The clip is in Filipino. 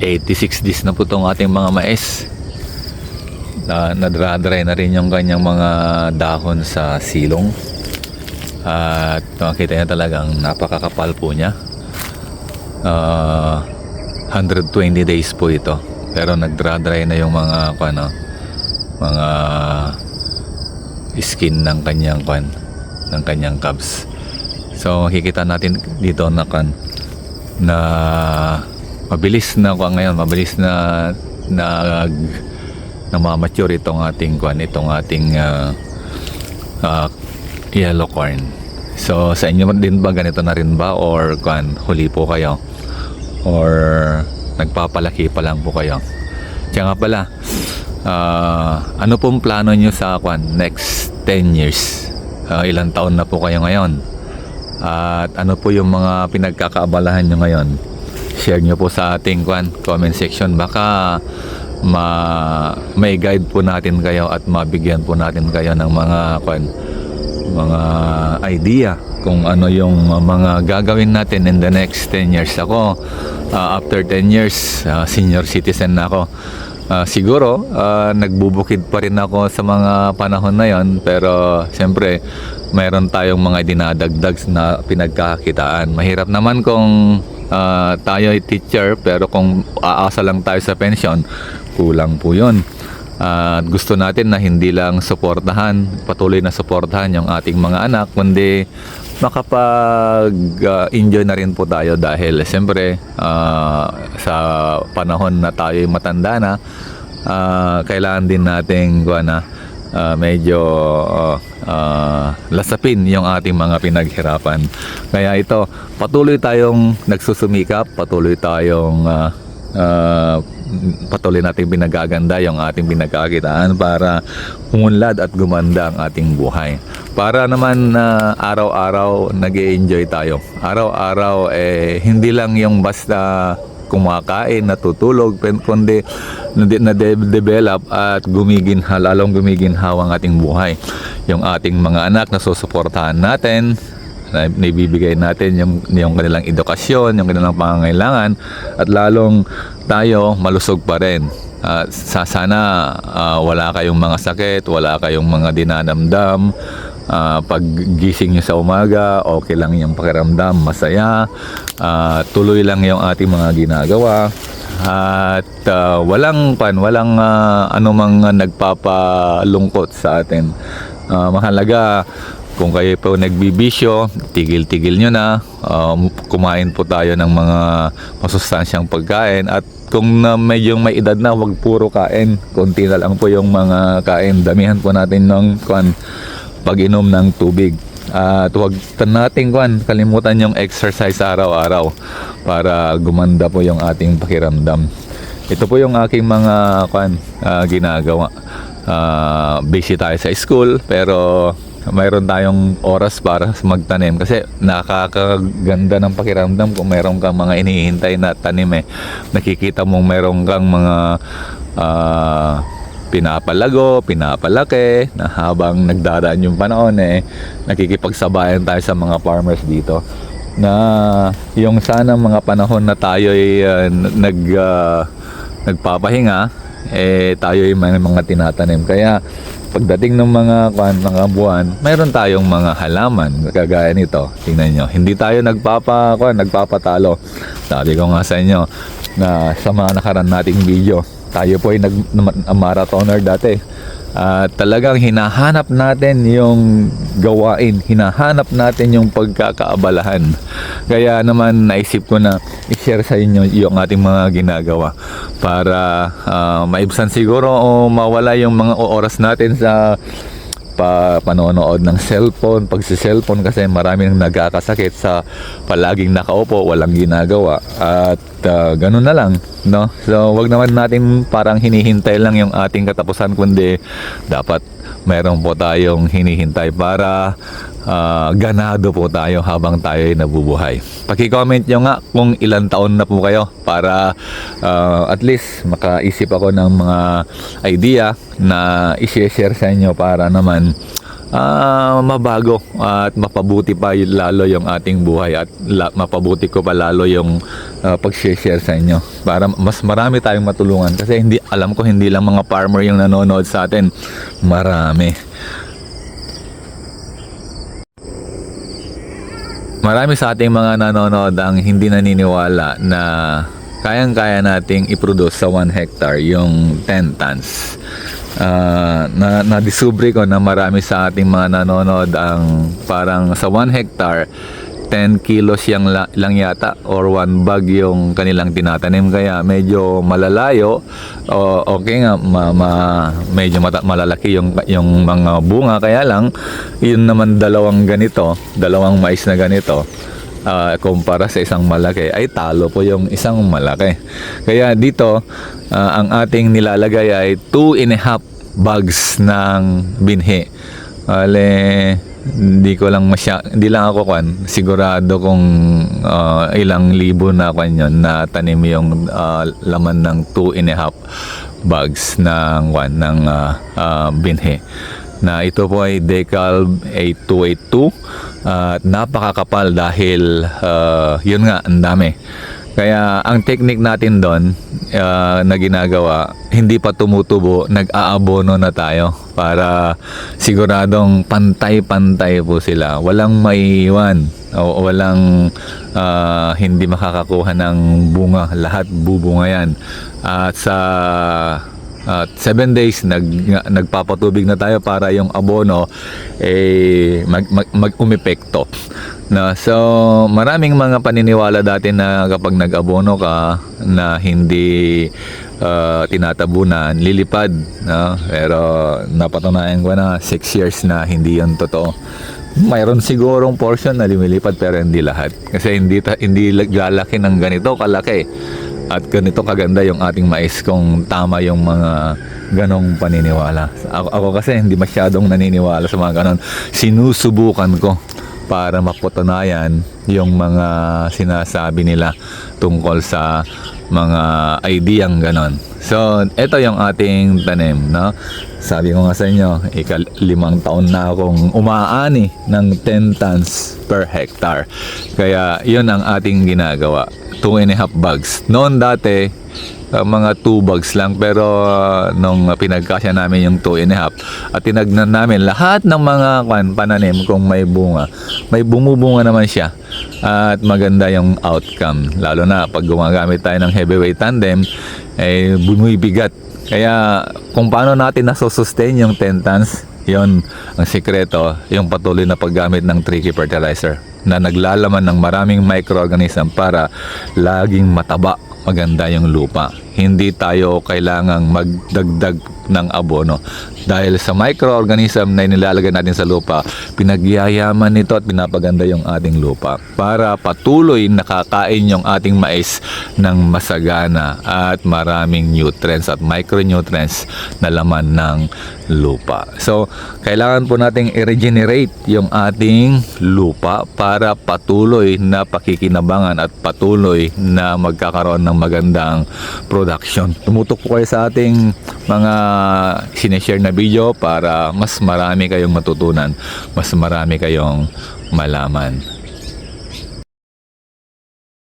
86 days na po itong ating mga mais. Nadry na rin yung kanyang mga dahon sa silong. At makita niya talagang napakakapal po niya. 120 days po ito. Pero nagdry na yung mga mga skin ng kanyang cubs. So makikita natin dito na mabilis na ngayon, mabilis na namamature itong ating yellow corn. So sa inyo din ba ganito na rin ba, or huli po kayo, or nagpapalaki pa lang po kayo? Kaya nga pala, ano pong plano nyo sa next 10 years? Ilang taon na po kayo ngayon? At ano po yung mga pinagkakaabalahan nyo ngayon? Share nyo po sa ating comment section. Baka may guide po natin kayo at mabigyan po natin kayo ng mga idea kung ano yung mga gagawin natin in the next 10 years. Ako, after 10 years, senior citizen na ako. Siguro, nagbubukid pa rin ako sa mga panahon na yon, pero siyempre, mayroon tayong mga dinadagdag na pinagkakitaan. Mahirap naman kung tayo ay teacher, pero kung aasa lang tayo sa pension, kulang po yun. At gusto natin na hindi lang patuloy na suportahan yung ating mga anak, kundi makapag-enjoy na rin po tayo, dahil siyempre sa panahon na tayo matanda na, kailangan din nating medyo lasapin yung ating mga pinaghirapan. Kaya ito, patuloy tayong nagsusumikap, patuloy nating pinagaganda yung ating pinagkakitaan para umunlad at gumanda ang ating buhay. Para naman araw-araw nag-e-enjoy tayo. Araw-araw hindi lang yung basta kumakain, natutulog, kundi na-develop at lalong gumiginhawa ang ating buhay. Yung ating mga anak na susuportahan natin, naibibigay natin yung kanilang edukasyon, yung kanilang pangangailangan, at lalong tayo malusog pa rin. Sana wala kayong mga sakit, wala kayong mga dinadamdam. Pag gising nyo sa umaga, okay lang yung pakiramdam, masaya, tuloy lang yung ating mga ginagawa, at walang anumang nagpapalungkot sa atin. Mahalaga, kung kayo po nagbibisyo, tigil-tigil nyo na. Kumain po tayo ng mga masustansyang pagkain, at kung medyo may edad na, wag puro kain, konti na lang po yung mga kain. Damihan po natin ng pag-inom ng tubig, at huwag natin kalimutan yung exercise araw-araw para gumanda po yung ating pakiramdam. Ito po yung aking mga ginagawa. Busy tayo sa school, pero mayroon tayong oras para magtanim, kasi nakakaganda ng pakiramdam kung mayroon kang mga inihintay na tanim. Nakikita mong mayroon kang mga pinapalago, pinapalaki, na habang nagdadaan yung panahon, nakikipagsabayan tayo sa mga farmers dito, na yung sana mga panahon na tayo ay nagpapahinga, tayo ay may mga tinatanim. Kaya pagdating ng mga buwan, mayroon tayong mga halaman kagaya nito. Tingnan nyo, hindi tayo nagpapatalo. Sabi ko nga sa inyo na sa mga nakaraan nating video, tayo po ay marathoner dati. Talagang hinahanap natin yung gawain, hinahanap natin yung pagkakaabalahan. Kaya naman naisip ko na i-share sa inyo yung ating mga ginagawa para maibsan siguro o mawala yung mga oras natin sa panonood ng cellphone, pagsi-cellphone, kasi maraming nagkakasakit sa palaging nakaupo, walang ginagawa, at ganun na lang, no? So wag naman natin parang hinihintay lang yung ating katapusan, kundi dapat mayroon po tayong hinihintay para ganado po tayo habang tayo ay nabubuhay. Paki-comment nyo nga kung ilang taon na po kayo para at least makaisip ako ng mga idea na i-share sa inyo para naman mabago at mapabuti pa lalo yung ating buhay at mapabuti ko pa lalo yung pag-share sa inyo para mas marami tayong matulungan kasi alam ko hindi lang mga farmer yung nanonood sa atin, marami sa ating mga nanonood ang hindi naniniwala na kayang-kaya nating i-produce sa 1 hectare yung 10 tons. Nadiscover ko na marami sa ating mga nanonood ang parang sa 1 hectare 10 kilos lang yata or 1 bag yung kanilang tinatanim, kaya medyo malalayo. Okay nga, medyo malalaki yung mga bunga, kaya lang yun naman dalawang mais na ganito kumpara sa isang malaki ay talo po yung isang malaki. Kaya dito ang ating nilalagay ay 2.5 bags ng binhi. Hindi lang ako sigurado kung ilang libo na yun na tanim yung laman ng 2.5 bags ng binhi. Na ito po ay Decalb 8282 at napakakapal dahil yun nga, ang dami. Kaya ang technique natin doon na ginagawa, hindi pa tumutubo, nag-aabono na tayo para siguradong pantay-pantay po sila. Walang maiiwan o walang hindi makakakuha ng bunga. Lahat bubunga yan. At sa 7 days nagpapatubig na tayo para yung abono mag-umepekto. So maraming mga paniniwala dati na kapag nag-abono ka na hindi tinatabunan, lilipad, no? Pero napatunayan ko na 6 years na hindi yan totoo. Mayroon sigurong portion na lumilipad pero hindi lahat, kasi hindi lalaki ng ganito kalaki at ganito kaganda yung ating mais kung tama yung mga ganong paniniwala. Ako kasi hindi masyadong naniniwala sa mga ganon. Sinusubukan ko para mapatunayan yung mga sinasabi nila tungkol sa mga ideyang ganon. So, ito yung ating tanim, no? Sabi ko nga sa inyo, 5 taon na akong umaani ng 10 tons per hectare. Kaya, yun ang ating ginagawa. 2.5 bags. Noon dati, mga 2 bags lang, pero nung pinagkasya namin yung 2.5 at tinagnan namin lahat ng mga pananim kung may bunga, may bumubunga naman siya at maganda yung outcome, lalo na pag gumagamit tayo ng heavyweight tandem bumibigat. Kaya kung paano natin nasusustain yung 10 tons, yon ang sikreto, yung patuloy na paggamit ng tricky fertilizer na naglalaman ng maraming microorganism para laging mataba, maganda yung lupa. Hindi tayo kailangang magdagdag ng abono dahil sa microorganism na nilalagay natin sa lupa, pinagyayaman nito at pinapaganda yung ating lupa para patuloy nakakain yung ating mais ng masagana at maraming nutrients at micronutrients na laman ng lupa. So, kailangan po nating i-regenerate yung ating lupa para patuloy na pakikinabangan at patuloy na magkakaroon ng magandang production. Tumutok po kayo sa ating mga sineshare na video para mas marami kayong matutunan, mas marami kayong malaman.